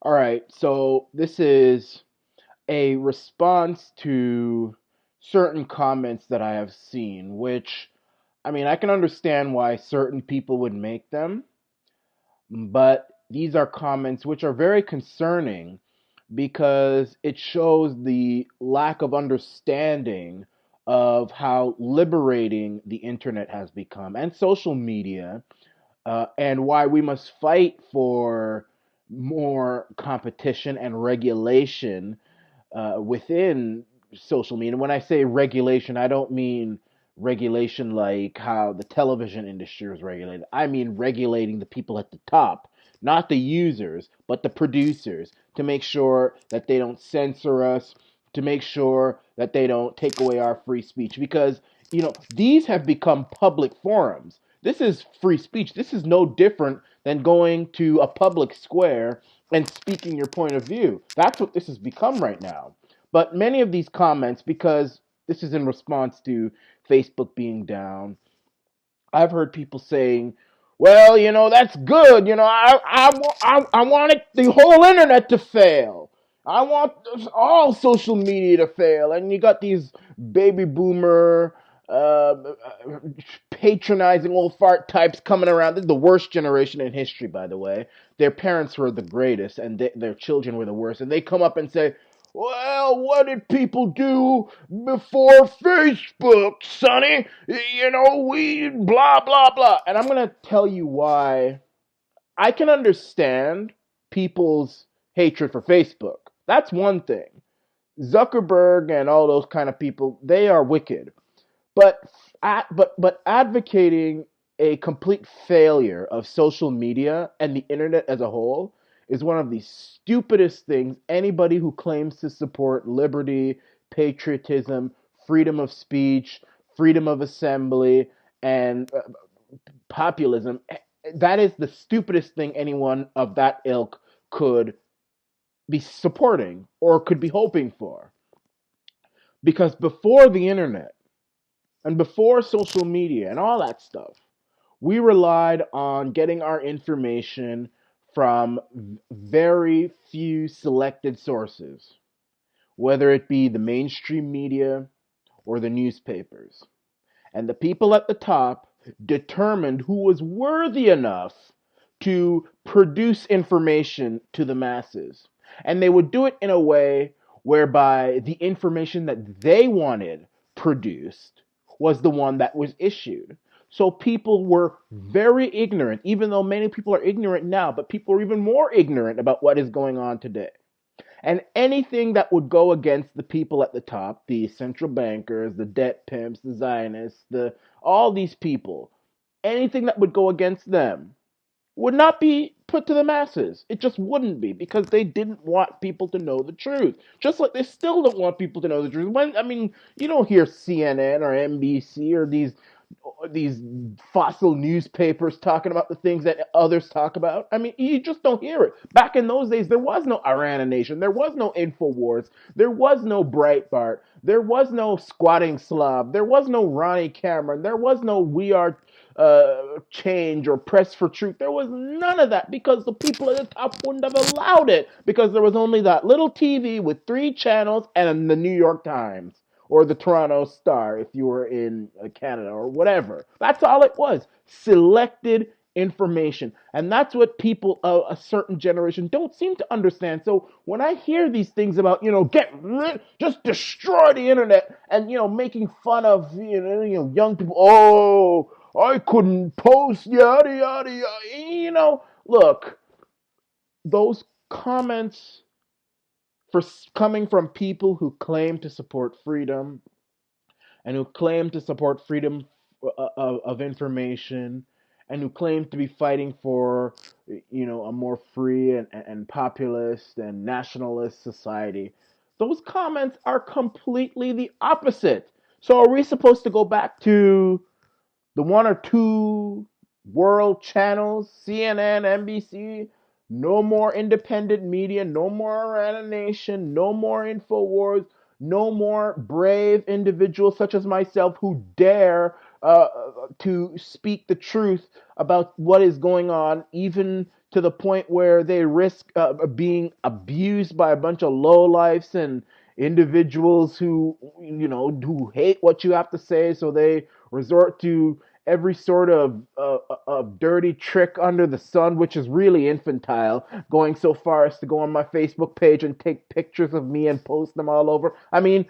All right, so this is a response to certain comments that I have seen, which, I mean, I can understand why certain people would make them, but these are comments which are very concerning because it shows the lack of understanding of how liberating the internet has become and social media, and why we must fight for more competition and regulation within social media. And when I say regulation, I don't mean regulation like how the television industry is regulated. I mean regulating the people at the top, not the users, but the producers, to make sure that they don't censor us, to make sure that they don't take away our free speech. Because, these have become public forums. This is free speech. This is no different than going to a public square and speaking your point of view. That's what this has become right now. But many of these comments, because this is in response to Facebook being down, I've heard people saying, well, that's good. I want the whole internet to fail. I want all social media to fail. And you got these baby boomer, patronizing old fart types coming around. This is the worst generation in history, by the way. Their parents were the greatest, and their children were the worst. And they come up and say, well, what did people do before Facebook, Sonny? We blah, blah, blah. And I'm going to tell you why I can understand people's hatred for Facebook. That's one thing. Zuckerberg and all those kind of people, they are wicked. But but advocating a complete failure of social media and the internet as a whole is one of the stupidest things anybody who claims to support liberty, patriotism, freedom of speech, freedom of assembly, and populism. That is the stupidest thing anyone of that ilk could be supporting or could be hoping for. Because before the internet, and before social media and all that stuff, we relied on getting our information from very few selected sources, whether it be the mainstream media or the newspapers. And the people at the top determined who was worthy enough to produce information to the masses. And they would do it in a way whereby the information that they wanted produced was the one that was issued. So people were very ignorant, even though many people are ignorant now, but people are even more ignorant about what is going on today. And anything that would go against the people at the top, the central bankers, the debt pimps, the Zionists, all these people, anything that would go against them would not be put to the masses. It just wouldn't be because they didn't want people to know the truth. Just like they still don't want people to know the truth. You don't hear CNN or NBC or these fossil newspapers talking about the things that others talk about. I mean, you just don't hear it. Back in those days, there was no Iran Nation, there was no Infowars, there was no Breitbart, there was no Squatting Slav, there was no Ronnie Cameron, there was no We Are Change or Press for Truth. There was none of that because the people at the top wouldn't have allowed it because there was only that little TV with three channels and the New York Times or the Toronto Star if you were in Canada or whatever. That's all it was. Selected information. And that's what people of a certain generation don't seem to understand. So when I hear these things about, get rid, just destroy the internet and, making fun of, young people, oh, I couldn't post, yada, yada, yada. Look, those comments for coming from people who claim to support freedom and who claim to support freedom of information and who claim to be fighting for a more free and populist and nationalist society, those comments are completely the opposite. So are we supposed to go back to the one or two world channels, CNN, NBC? No more independent media, no more Iran Nation, no more InfoWars, no more brave individuals such as myself who dare to speak the truth about what is going on, even to the point where they risk being abused by a bunch of lowlifes and individuals who, who hate what you have to say, so they resort to every sort of dirty trick under the sun, which is really infantile, going so far as to go on my Facebook page and take pictures of me and post them all over. I mean,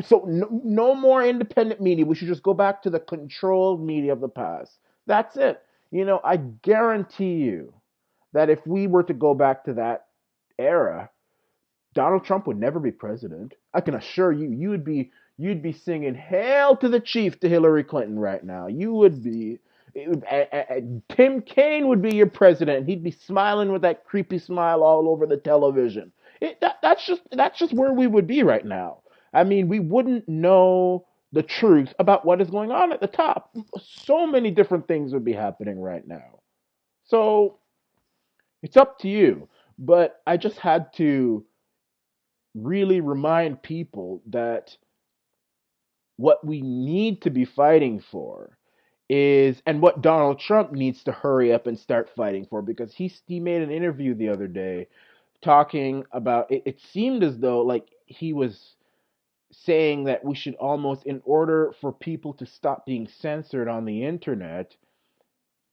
so no more independent media. We should just go back to the controlled media of the past. That's it. I guarantee you that if we were to go back to that era, Donald Trump would never be president. I can assure you, you'd be singing "Hail to the Chief" to Hillary Clinton right now. You would be. Tim Kaine would be your president. He'd be smiling with that creepy smile all over the television. That's just where we would be right now. I mean, we wouldn't know the truth about what is going on at the top. So many different things would be happening right now. So it's up to you. But I just had to really remind people that what we need to be fighting for is, and what Donald Trump needs to hurry up and start fighting for, because he made an interview the other day talking about it. It seemed as though like he was saying that we should almost, in order for people to stop being censored on the internet,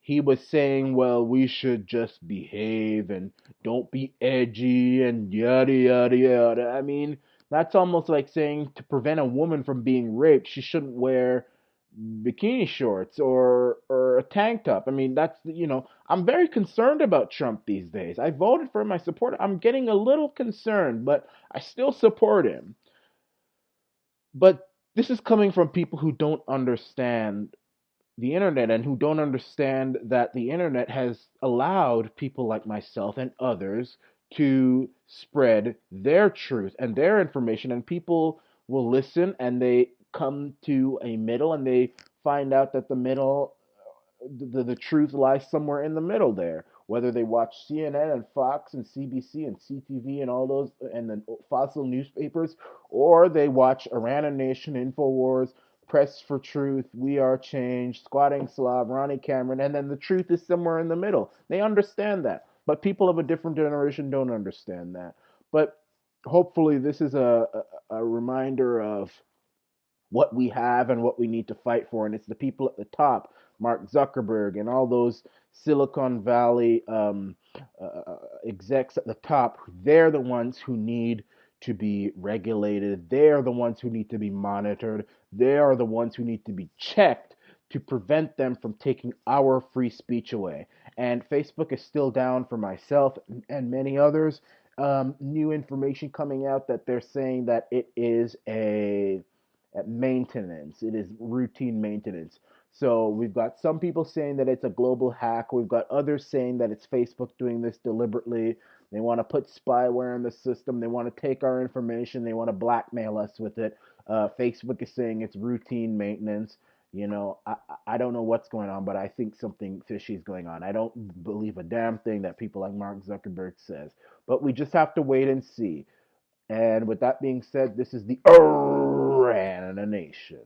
he was saying, well, we should just behave and don't be edgy and yada, yada, yada. I mean, that's almost like saying to prevent a woman from being raped, she shouldn't wear bikini shorts or a tank top. I mean, I'm very concerned about Trump these days. I voted for him, I support him. I'm getting a little concerned, but I still support him. But this is coming from people who don't understand the internet and who don't understand that the internet has allowed people like myself and others to spread their truth and their information, and people will listen and they come to a middle and they find out that the truth lies somewhere in the middle there. Whether they watch CNN and Fox and CBC and CTV and all those and the fossil newspapers, or they watch Iran Nation, Infowars, Press for Truth, We Are Change, Squatting Slav, Ronnie Cameron, and then the truth is somewhere in the middle. They understand that, but people of a different generation don't understand that. But hopefully, this is a reminder of what we have and what we need to fight for. And it's the people at the top, Mark Zuckerberg and all those Silicon Valley execs at the top. They're the ones who need to be regulated. They're the ones who need to be monitored. They are the ones who need to be checked to prevent them from taking our free speech away. And Facebook is still down for myself and many others. New information coming out that they're saying that it is a at maintenance. It is routine maintenance. So we've got some people saying that it's a global hack. We've got others saying that it's Facebook doing this deliberately. They want to put spyware in the system. They want to take our information. They want to blackmail us with it. Facebook is saying it's routine maintenance. I don't know what's going on, but I think something fishy is going on. I don't believe a damn thing that people like Mark Zuckerberg says. But we just have to wait and see. And with that being said, this is the Nation.